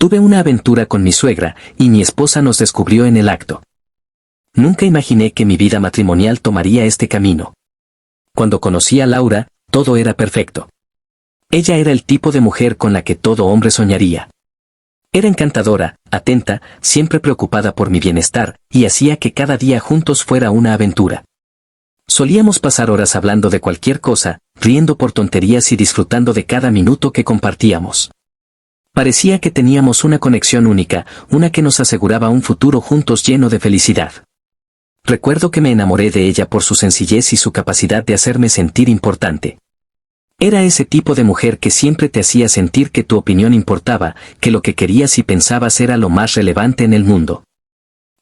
Tuve una aventura con mi suegra, y mi esposa nos descubrió en el acto. Nunca imaginé que mi vida matrimonial tomaría este camino. Cuando conocí a Laura, todo era perfecto. Ella era el tipo de mujer con la que todo hombre soñaría. Era encantadora, atenta, siempre preocupada por mi bienestar, y hacía que cada día juntos fuera una aventura. Solíamos pasar horas hablando de cualquier cosa, riendo por tonterías y disfrutando de cada minuto que compartíamos. Parecía que teníamos una conexión única, una que nos aseguraba un futuro juntos lleno de felicidad. Recuerdo que me enamoré de ella por su sencillez y su capacidad de hacerme sentir importante. Era ese tipo de mujer que siempre te hacía sentir que tu opinión importaba, que lo que querías y pensabas era lo más relevante en el mundo.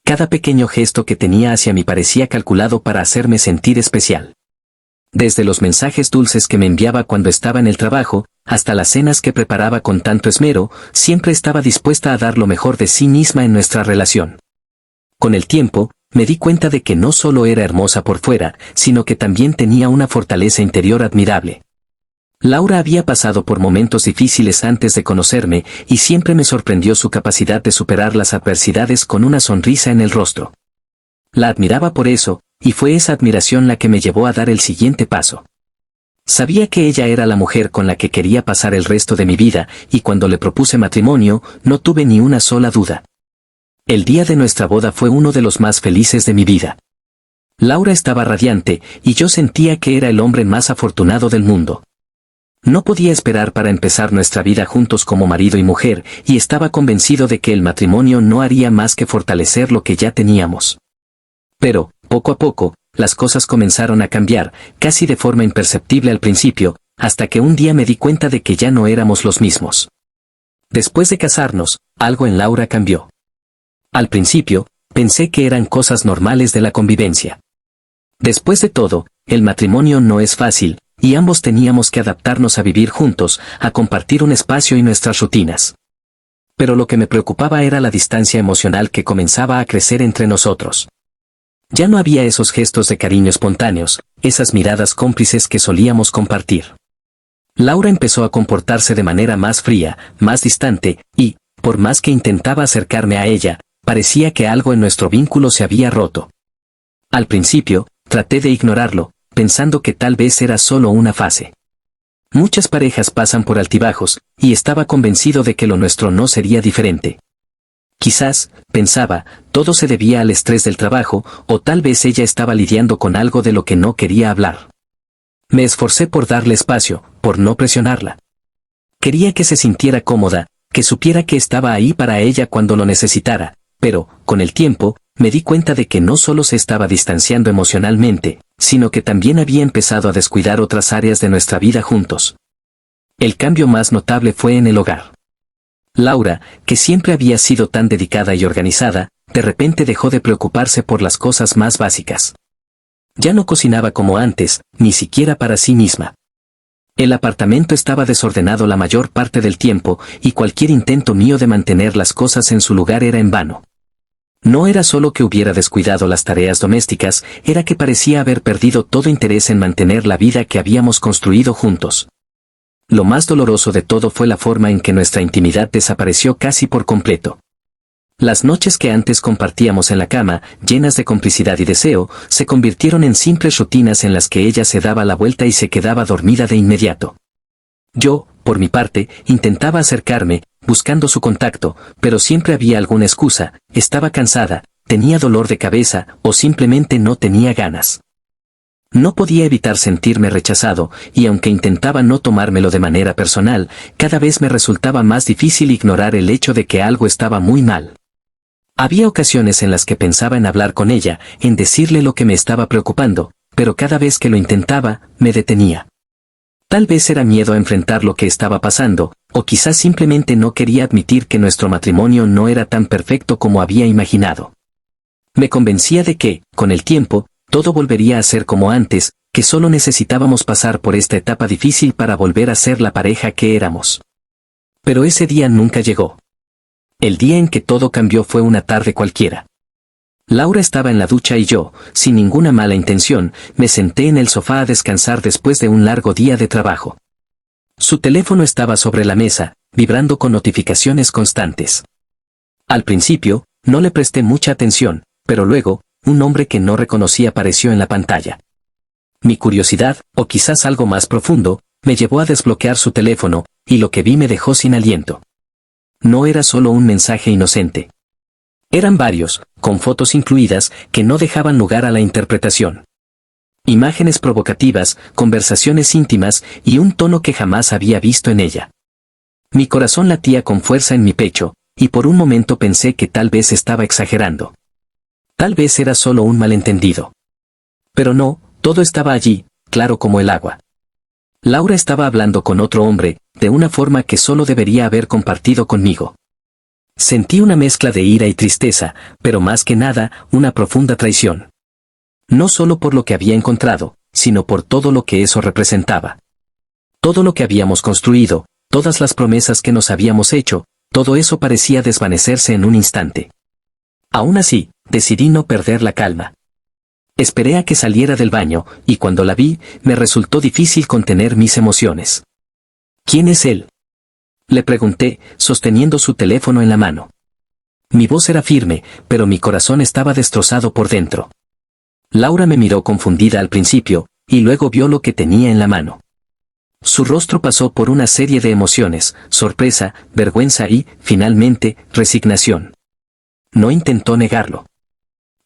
Cada pequeño gesto que tenía hacia mí parecía calculado para hacerme sentir especial. Desde los mensajes dulces que me enviaba cuando estaba en el trabajo, hasta las cenas que preparaba con tanto esmero, siempre estaba dispuesta a dar lo mejor de sí misma en nuestra relación. Con el tiempo, me di cuenta de que no solo era hermosa por fuera, sino que también tenía una fortaleza interior admirable. Laura había pasado por momentos difíciles antes de conocerme, y siempre me sorprendió su capacidad de superar las adversidades con una sonrisa en el rostro. La admiraba por eso, y fue esa admiración la que me llevó a dar el siguiente paso. Sabía que ella era la mujer con la que quería pasar el resto de mi vida, y cuando le propuse matrimonio, no tuve ni una sola duda. El día de nuestra boda fue uno de los más felices de mi vida. Laura estaba radiante, y yo sentía que era el hombre más afortunado del mundo. No podía esperar para empezar nuestra vida juntos como marido y mujer, y estaba convencido de que el matrimonio no haría más que fortalecer lo que ya teníamos. Pero, poco a poco, las cosas comenzaron a cambiar, casi de forma imperceptible al principio, hasta que un día me di cuenta de que ya no éramos los mismos. Después de casarnos, algo en Laura cambió. Al principio, pensé que eran cosas normales de la convivencia. Después de todo, el matrimonio no es fácil, y ambos teníamos que adaptarnos a vivir juntos, a compartir un espacio y nuestras rutinas. Pero lo que me preocupaba era la distancia emocional que comenzaba a crecer entre nosotros. Ya no había esos gestos de cariño espontáneos, esas miradas cómplices que solíamos compartir. Laura empezó a comportarse de manera más fría, más distante, y, por más que intentaba acercarme a ella, parecía que algo en nuestro vínculo se había roto. Al principio, traté de ignorarlo, pensando que tal vez era solo una fase. Muchas parejas pasan por altibajos, y estaba convencido de que lo nuestro no sería diferente. Quizás, pensaba, todo se debía al estrés del trabajo, o tal vez ella estaba lidiando con algo de lo que no quería hablar. Me esforcé por darle espacio, por no presionarla. Quería que se sintiera cómoda, que supiera que estaba ahí para ella cuando lo necesitara, pero, con el tiempo, me di cuenta de que no solo se estaba distanciando emocionalmente, sino que también había empezado a descuidar otras áreas de nuestra vida juntos. El cambio más notable fue en el hogar. Laura, que siempre había sido tan dedicada y organizada, de repente dejó de preocuparse por las cosas más básicas. Ya no cocinaba como antes, ni siquiera para sí misma. El apartamento estaba desordenado la mayor parte del tiempo, y cualquier intento mío de mantener las cosas en su lugar era en vano. No era solo que hubiera descuidado las tareas domésticas, era que parecía haber perdido todo interés en mantener la vida que habíamos construido juntos. Lo más doloroso de todo fue la forma en que nuestra intimidad desapareció casi por completo. Las noches que antes compartíamos en la cama, llenas de complicidad y deseo, se convirtieron en simples rutinas en las que ella se daba la vuelta y se quedaba dormida de inmediato. Yo, por mi parte, intentaba acercarme, buscando su contacto, pero siempre había alguna excusa: estaba cansada, tenía dolor de cabeza, o simplemente no tenía ganas. No podía evitar sentirme rechazado, y aunque intentaba no tomármelo de manera personal, cada vez me resultaba más difícil ignorar el hecho de que algo estaba muy mal. Había ocasiones en las que pensaba en hablar con ella, en decirle lo que me estaba preocupando, pero cada vez que lo intentaba, me detenía. Tal vez era miedo a enfrentar lo que estaba pasando, o quizás simplemente no quería admitir que nuestro matrimonio no era tan perfecto como había imaginado. Me convencía de que, con el tiempo, todo volvería a ser como antes, que solo necesitábamos pasar por esta etapa difícil para volver a ser la pareja que éramos. Pero ese día nunca llegó. El día en que todo cambió fue una tarde cualquiera. Laura estaba en la ducha y yo, sin ninguna mala intención, me senté en el sofá a descansar después de un largo día de trabajo. Su teléfono estaba sobre la mesa, vibrando con notificaciones constantes. Al principio, no le presté mucha atención, pero luego, un nombre que no reconocí apareció en la pantalla. Mi curiosidad, o quizás algo más profundo, me llevó a desbloquear su teléfono, y lo que vi me dejó sin aliento. No era solo un mensaje inocente. Eran varios, con fotos incluidas, que no dejaban lugar a la interpretación. Imágenes provocativas, conversaciones íntimas y un tono que jamás había visto en ella. Mi corazón latía con fuerza en mi pecho, y por un momento pensé que tal vez estaba exagerando. Tal vez era solo un malentendido. Pero no, todo estaba allí, claro como el agua. Laura estaba hablando con otro hombre, de una forma que solo debería haber compartido conmigo. Sentí una mezcla de ira y tristeza, pero más que nada, una profunda traición. No solo por lo que había encontrado, sino por todo lo que eso representaba. Todo lo que habíamos construido, todas las promesas que nos habíamos hecho, todo eso parecía desvanecerse en un instante. Aún así, decidí no perder la calma. Esperé a que saliera del baño, y cuando la vi, me resultó difícil contener mis emociones. ¿Quién es él?, le pregunté, sosteniendo su teléfono en la mano. Mi voz era firme, pero mi corazón estaba destrozado por dentro. Laura me miró confundida al principio, y luego vio lo que tenía en la mano. Su rostro pasó por una serie de emociones, sorpresa, vergüenza y, finalmente, resignación. No intentó negarlo.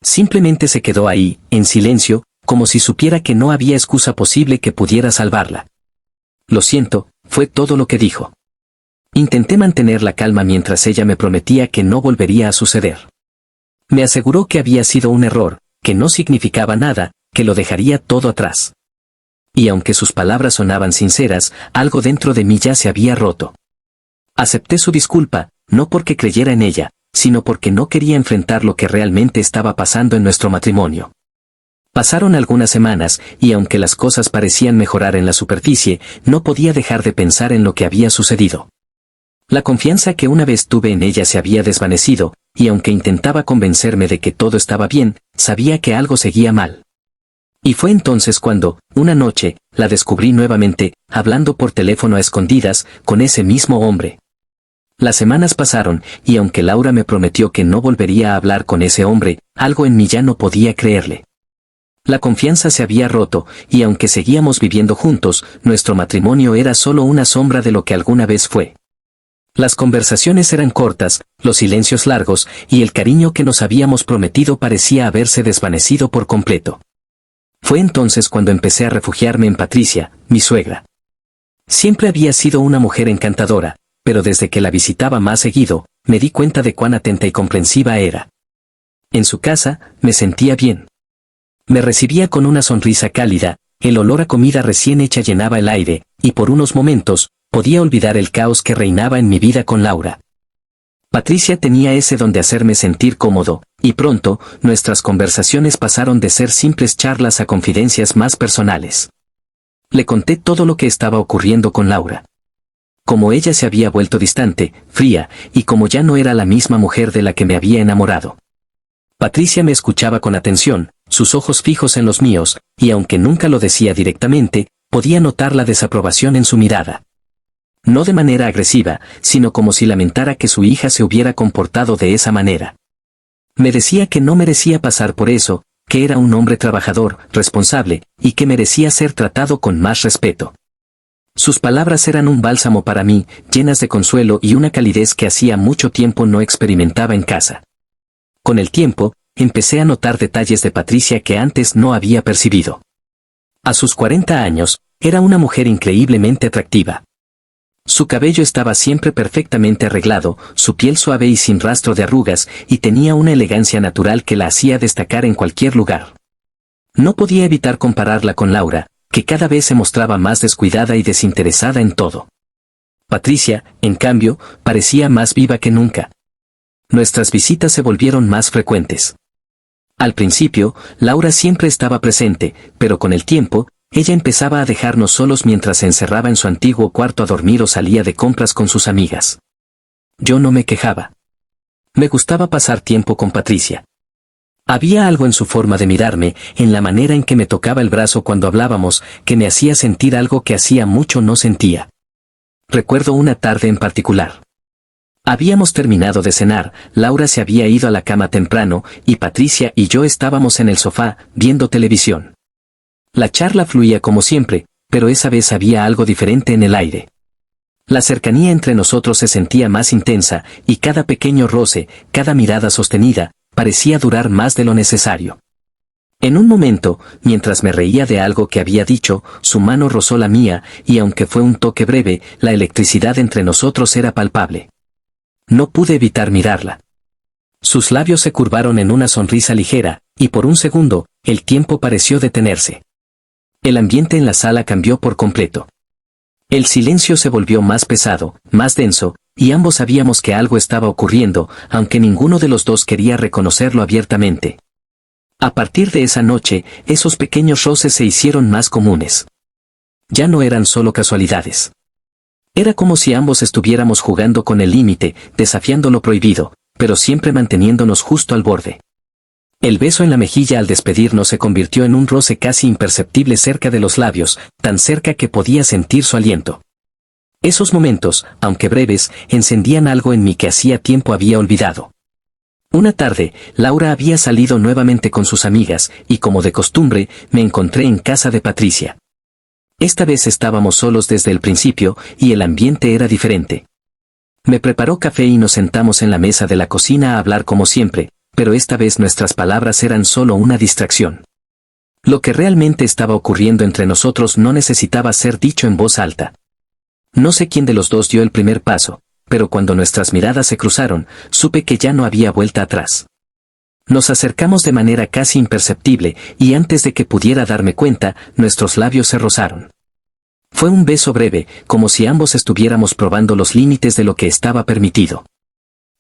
Simplemente se quedó ahí, en silencio, como si supiera que no había excusa posible que pudiera salvarla. Lo siento, fue todo lo que dijo. Intenté mantener la calma mientras ella me prometía que no volvería a suceder. Me aseguró que había sido un error, que no significaba nada, que lo dejaría todo atrás. Y aunque sus palabras sonaban sinceras, algo dentro de mí ya se había roto. Acepté su disculpa, no porque creyera en ella, sino porque no quería enfrentar lo que realmente estaba pasando en nuestro matrimonio. Pasaron algunas semanas, y aunque las cosas parecían mejorar en la superficie, no podía dejar de pensar en lo que había sucedido. La confianza que una vez tuve en ella se había desvanecido, y aunque intentaba convencerme de que todo estaba bien, sabía que algo seguía mal. Y fue entonces cuando, una noche, la descubrí nuevamente, hablando por teléfono a escondidas, con ese mismo hombre. Las semanas pasaron, y aunque Laura me prometió que no volvería a hablar con ese hombre, algo en mí ya no podía creerle. La confianza se había roto, y aunque seguíamos viviendo juntos, nuestro matrimonio era solo una sombra de lo que alguna vez fue. Las conversaciones eran cortas, los silencios largos, y el cariño que nos habíamos prometido parecía haberse desvanecido por completo. Fue entonces cuando empecé a refugiarme en Patricia, mi suegra. Siempre había sido una mujer encantadora, pero desde que la visitaba más seguido, me di cuenta de cuán atenta y comprensiva era. En su casa, me sentía bien. Me recibía con una sonrisa cálida, el olor a comida recién hecha llenaba el aire, y por unos momentos, podía olvidar el caos que reinaba en mi vida con Laura. Patricia tenía ese don de hacerme sentir cómodo, y pronto, nuestras conversaciones pasaron de ser simples charlas a confidencias más personales. Le conté todo lo que estaba ocurriendo con Laura. Como ella se había vuelto distante, fría, y como ya no era la misma mujer de la que me había enamorado. Patricia me escuchaba con atención, sus ojos fijos en los míos, y aunque nunca lo decía directamente, podía notar la desaprobación en su mirada. No de manera agresiva, sino como si lamentara que su hija se hubiera comportado de esa manera. Me decía que no merecía pasar por eso, que era un hombre trabajador, responsable, y que merecía ser tratado con más respeto. Sus palabras eran un bálsamo para mí, llenas de consuelo y una calidez que hacía mucho tiempo no experimentaba en casa. Con el tiempo, empecé a notar detalles de Patricia que antes no había percibido. A sus 40 años, era una mujer increíblemente atractiva. Su cabello estaba siempre perfectamente arreglado, su piel suave y sin rastro de arrugas, y tenía una elegancia natural que la hacía destacar en cualquier lugar. No podía evitar compararla con Laura, que cada vez se mostraba más descuidada y desinteresada en todo. Patricia, en cambio, parecía más viva que nunca. Nuestras visitas se volvieron más frecuentes. Al principio, Laura siempre estaba presente, pero con el tiempo, ella empezaba a dejarnos solos mientras se encerraba en su antiguo cuarto a dormir o salía de compras con sus amigas. Yo no me quejaba. Me gustaba pasar tiempo con Patricia. Había algo en su forma de mirarme, en la manera en que me tocaba el brazo cuando hablábamos, que me hacía sentir algo que hacía mucho no sentía. Recuerdo una tarde en particular. Habíamos terminado de cenar, Laura se había ido a la cama temprano, y Patricia y yo estábamos en el sofá, viendo televisión. La charla fluía como siempre, pero esa vez había algo diferente en el aire. La cercanía entre nosotros se sentía más intensa, y cada pequeño roce, cada mirada sostenida, parecía durar más de lo necesario. En un momento, mientras me reía de algo que había dicho, su mano rozó la mía, y aunque fue un toque breve, la electricidad entre nosotros era palpable. No pude evitar mirarla. Sus labios se curvaron en una sonrisa ligera, y por un segundo, el tiempo pareció detenerse. El ambiente en la sala cambió por completo. El silencio se volvió más pesado, más denso, y ambos sabíamos que algo estaba ocurriendo, aunque ninguno de los dos quería reconocerlo abiertamente. A partir de esa noche, esos pequeños roces se hicieron más comunes. Ya no eran solo casualidades. Era como si ambos estuviéramos jugando con el límite, desafiando lo prohibido, pero siempre manteniéndonos justo al borde. El beso en la mejilla al despedirnos se convirtió en un roce casi imperceptible cerca de los labios, tan cerca que podía sentir su aliento. Esos momentos, aunque breves, encendían algo en mí que hacía tiempo había olvidado. Una tarde, Laura había salido nuevamente con sus amigas, y como de costumbre, me encontré en casa de Patricia. Esta vez estábamos solos desde el principio, y el ambiente era diferente. Me preparó café y nos sentamos en la mesa de la cocina a hablar como siempre, pero esta vez nuestras palabras eran solo una distracción. Lo que realmente estaba ocurriendo entre nosotros no necesitaba ser dicho en voz alta. No sé quién de los dos dio el primer paso, pero cuando nuestras miradas se cruzaron, supe que ya no había vuelta atrás. Nos acercamos de manera casi imperceptible, y antes de que pudiera darme cuenta, nuestros labios se rozaron. Fue un beso breve, como si ambos estuviéramos probando los límites de lo que estaba permitido.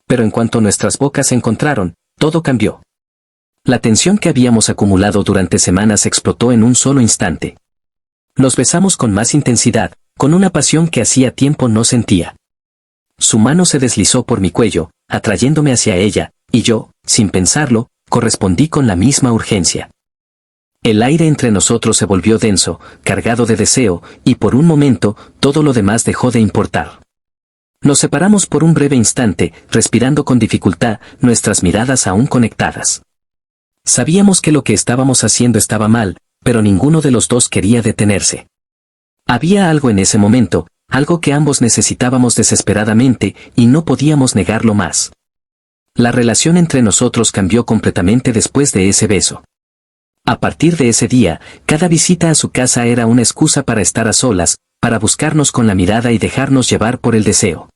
Pero en cuanto nuestras bocas se encontraron, todo cambió. La tensión que habíamos acumulado durante semanas explotó en un solo instante. Nos besamos con más intensidad, con una pasión que hacía tiempo no sentía. Su mano se deslizó por mi cuello, atrayéndome hacia ella, y yo, sin pensarlo, correspondí con la misma urgencia. El aire entre nosotros se volvió denso, cargado de deseo, y por un momento, todo lo demás dejó de importar. Nos separamos por un breve instante, respirando con dificultad, nuestras miradas aún conectadas. Sabíamos que lo que estábamos haciendo estaba mal, pero ninguno de los dos quería detenerse. Había algo en ese momento, algo que ambos necesitábamos desesperadamente, y no podíamos negarlo más. La relación entre nosotros cambió completamente después de ese beso. A partir de ese día, cada visita a su casa era una excusa para estar a solas, para buscarnos con la mirada y dejarnos llevar por el deseo.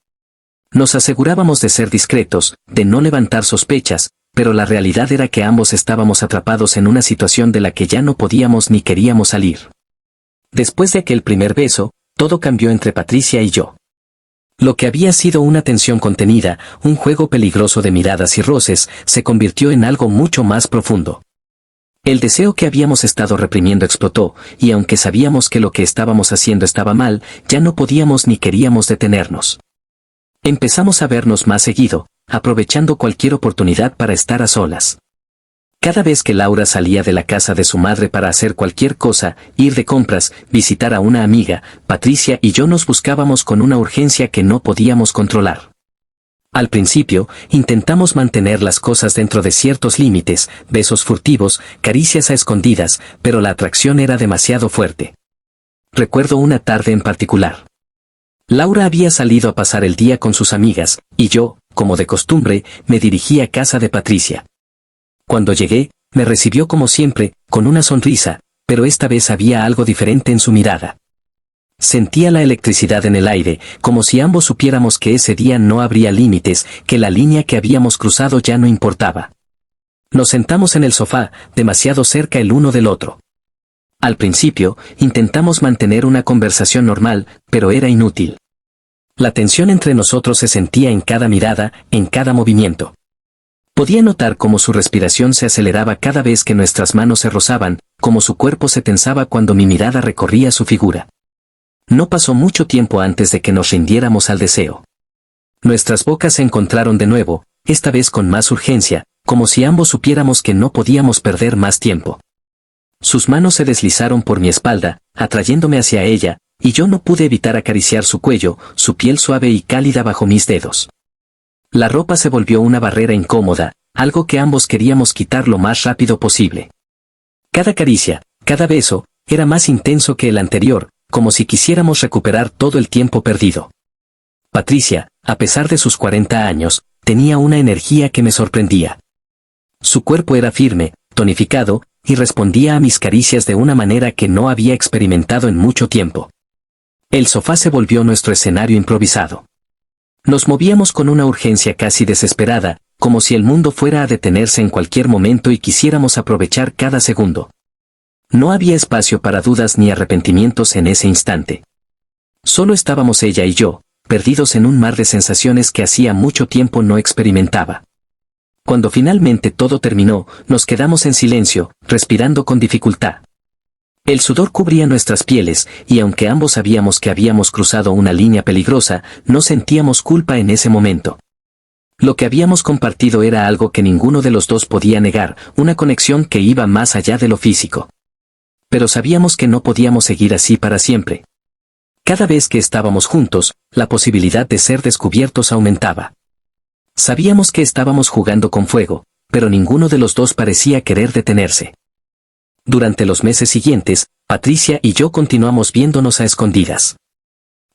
Nos asegurábamos de ser discretos, de no levantar sospechas, pero la realidad era que ambos estábamos atrapados en una situación de la que ya no podíamos ni queríamos salir. Después de aquel primer beso, todo cambió entre Patricia y yo. Lo que había sido una tensión contenida, un juego peligroso de miradas y roces, se convirtió en algo mucho más profundo. El deseo que habíamos estado reprimiendo explotó, y aunque sabíamos que lo que estábamos haciendo estaba mal, ya no podíamos ni queríamos detenernos. Empezamos a vernos más seguido, aprovechando cualquier oportunidad para estar a solas. Cada vez que Laura salía de la casa de su madre para hacer cualquier cosa, ir de compras, visitar a una amiga, Patricia y yo nos buscábamos con una urgencia que no podíamos controlar. Al principio, intentamos mantener las cosas dentro de ciertos límites, besos furtivos, caricias a escondidas, pero la atracción era demasiado fuerte. Recuerdo una tarde en particular. Laura había salido a pasar el día con sus amigas, y yo, como de costumbre, me dirigí a casa de Patricia. Cuando llegué, me recibió como siempre, con una sonrisa, pero esta vez había algo diferente en su mirada. Sentía la electricidad en el aire, como si ambos supiéramos que ese día no habría límites, que la línea que habíamos cruzado ya no importaba. Nos sentamos en el sofá, demasiado cerca el uno del otro. Al principio, intentamos mantener una conversación normal, pero era inútil. La tensión entre nosotros se sentía en cada mirada, en cada movimiento. Podía notar cómo su respiración se aceleraba cada vez que nuestras manos se rozaban, cómo su cuerpo se tensaba cuando mi mirada recorría su figura. No pasó mucho tiempo antes de que nos rindiéramos al deseo. Nuestras bocas se encontraron de nuevo, esta vez con más urgencia, como si ambos supiéramos que no podíamos perder más tiempo. Sus manos se deslizaron por mi espalda, atrayéndome hacia ella, y yo no pude evitar acariciar su cuello, su piel suave y cálida bajo mis dedos. La ropa se volvió una barrera incómoda, algo que ambos queríamos quitar lo más rápido posible. Cada caricia, cada beso, era más intenso que el anterior, como si quisiéramos recuperar todo el tiempo perdido. Patricia, a pesar de sus 40 años, tenía una energía que me sorprendía. Su cuerpo era firme, tonificado, y respondía a mis caricias de una manera que no había experimentado en mucho tiempo. El sofá se volvió nuestro escenario improvisado. Nos movíamos con una urgencia casi desesperada, como si el mundo fuera a detenerse en cualquier momento y quisiéramos aprovechar cada segundo. No había espacio para dudas ni arrepentimientos en ese instante. Solo estábamos ella y yo, perdidos en un mar de sensaciones que hacía mucho tiempo no experimentaba. Cuando finalmente todo terminó, nos quedamos en silencio, respirando con dificultad. El sudor cubría nuestras pieles, y aunque ambos sabíamos que habíamos cruzado una línea peligrosa, no sentíamos culpa en ese momento. Lo que habíamos compartido era algo que ninguno de los dos podía negar, una conexión que iba más allá de lo físico. Pero sabíamos que no podíamos seguir así para siempre. Cada vez que estábamos juntos, la posibilidad de ser descubiertos aumentaba. Sabíamos que estábamos jugando con fuego, pero ninguno de los dos parecía querer detenerse. Durante los meses siguientes, Patricia y yo continuamos viéndonos a escondidas.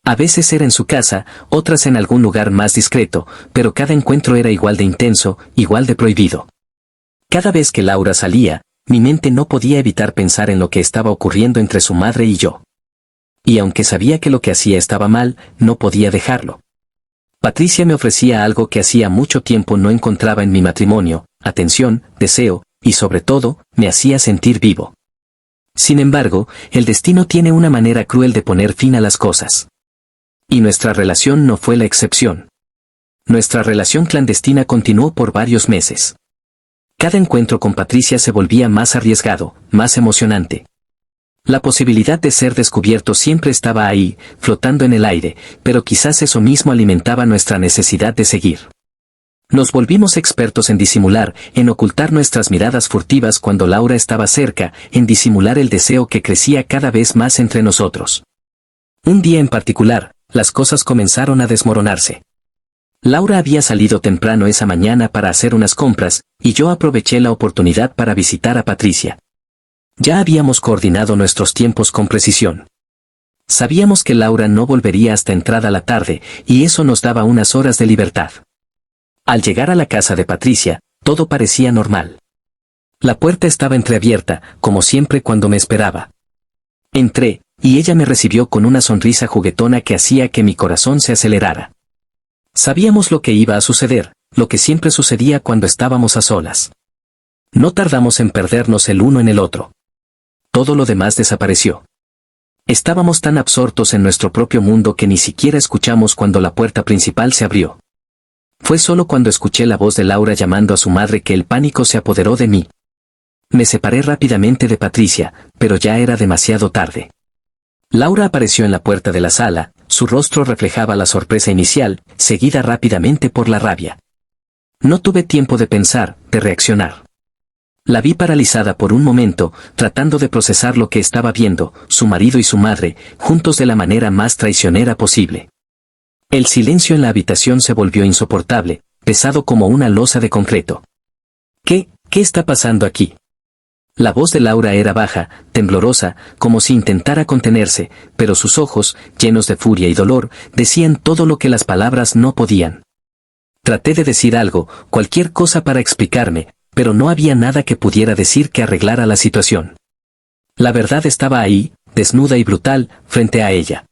A veces era en su casa, otras en algún lugar más discreto, pero cada encuentro era igual de intenso, igual de prohibido. Cada vez que Laura salía, mi mente no podía evitar pensar en lo que estaba ocurriendo entre su madre y yo. Y aunque sabía que lo que hacía estaba mal, no podía dejarlo. Patricia me ofrecía algo que hacía mucho tiempo no encontraba en mi matrimonio: atención, deseo, y sobre todo, me hacía sentir vivo. Sin embargo, el destino tiene una manera cruel de poner fin a las cosas. Y nuestra relación no fue la excepción. Nuestra relación clandestina continuó por varios meses. Cada encuentro con Patricia se volvía más arriesgado, más emocionante. La posibilidad de ser descubierto siempre estaba ahí, flotando en el aire, pero quizás eso mismo alimentaba nuestra necesidad de seguir. Nos volvimos expertos en disimular, en ocultar nuestras miradas furtivas cuando Laura estaba cerca, en disimular el deseo que crecía cada vez más entre nosotros. Un día en particular, las cosas comenzaron a desmoronarse. Laura había salido temprano esa mañana para hacer unas compras, y yo aproveché la oportunidad para visitar a Patricia. Ya habíamos coordinado nuestros tiempos con precisión. Sabíamos que Laura no volvería hasta entrada la tarde, y eso nos daba unas horas de libertad. Al llegar a la casa de Patricia, todo parecía normal. La puerta estaba entreabierta, como siempre cuando me esperaba. Entré, y ella me recibió con una sonrisa juguetona que hacía que mi corazón se acelerara. Sabíamos lo que iba a suceder, lo que siempre sucedía cuando estábamos a solas. No tardamos en perdernos el uno en el otro. Todo lo demás desapareció. Estábamos tan absortos en nuestro propio mundo que ni siquiera escuchamos cuando la puerta principal se abrió. Fue solo cuando escuché la voz de Laura llamando a su madre que el pánico se apoderó de mí. Me separé rápidamente de Patricia, pero ya era demasiado tarde. Laura apareció en la puerta de la sala, su rostro reflejaba la sorpresa inicial, seguida rápidamente por la rabia. No tuve tiempo de pensar, de reaccionar. La vi paralizada por un momento, tratando de procesar lo que estaba viendo, su marido y su madre, juntos de la manera más traicionera posible. El silencio en la habitación se volvió insoportable, pesado como una losa de concreto. ¿Qué está pasando aquí? La voz de Laura era baja, temblorosa, como si intentara contenerse, pero sus ojos, llenos de furia y dolor, decían todo lo que las palabras no podían. Traté de decir algo, cualquier cosa para explicarme, pero no había nada que pudiera decir que arreglara la situación. La verdad estaba ahí, desnuda y brutal, frente a ella.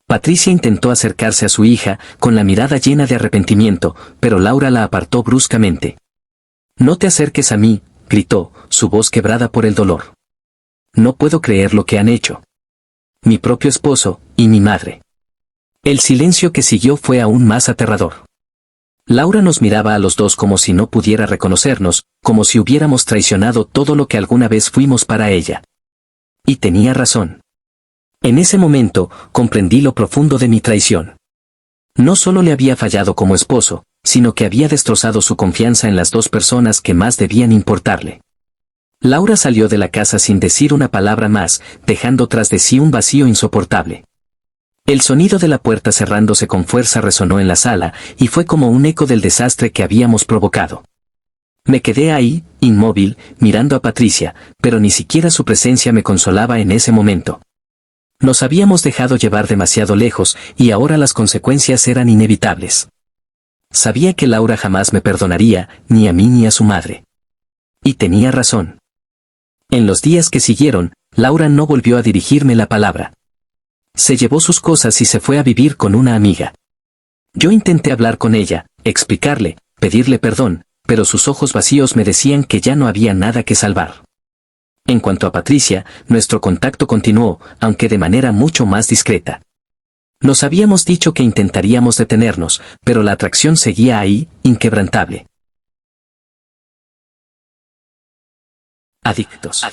Patricia intentó acercarse a su hija, con la mirada llena de arrepentimiento, pero Laura la apartó bruscamente. «No te acerques a mí», gritó, su voz quebrada por el dolor. «No puedo creer lo que han hecho. Mi propio esposo, y mi madre». El silencio que siguió fue aún más aterrador. Laura nos miraba a los dos como si no pudiera reconocernos, como si hubiéramos traicionado todo lo que alguna vez fuimos para ella. Y tenía razón. En ese momento, comprendí lo profundo de mi traición. No solo le había fallado como esposo, sino que había destrozado su confianza en las dos personas que más debían importarle. Laura salió de la casa sin decir una palabra más, dejando tras de sí un vacío insoportable. El sonido de la puerta cerrándose con fuerza resonó en la sala, y fue como un eco del desastre que habíamos provocado. Me quedé ahí, inmóvil, mirando a Patricia, pero ni siquiera su presencia me consolaba en ese momento. Nos habíamos dejado llevar demasiado lejos, y ahora las consecuencias eran inevitables. Sabía que Laura jamás me perdonaría, ni a mí ni a su madre. Y tenía razón. En los días que siguieron, Laura no volvió a dirigirme la palabra. Se llevó sus cosas y se fue a vivir con una amiga. Yo intenté hablar con ella, explicarle, pedirle perdón, pero sus ojos vacíos me decían que ya no había nada que salvar. En cuanto a Patricia, nuestro contacto continuó, aunque de manera mucho más discreta. Nos habíamos dicho que intentaríamos detenernos, pero la atracción seguía ahí, inquebrantable. Adictos.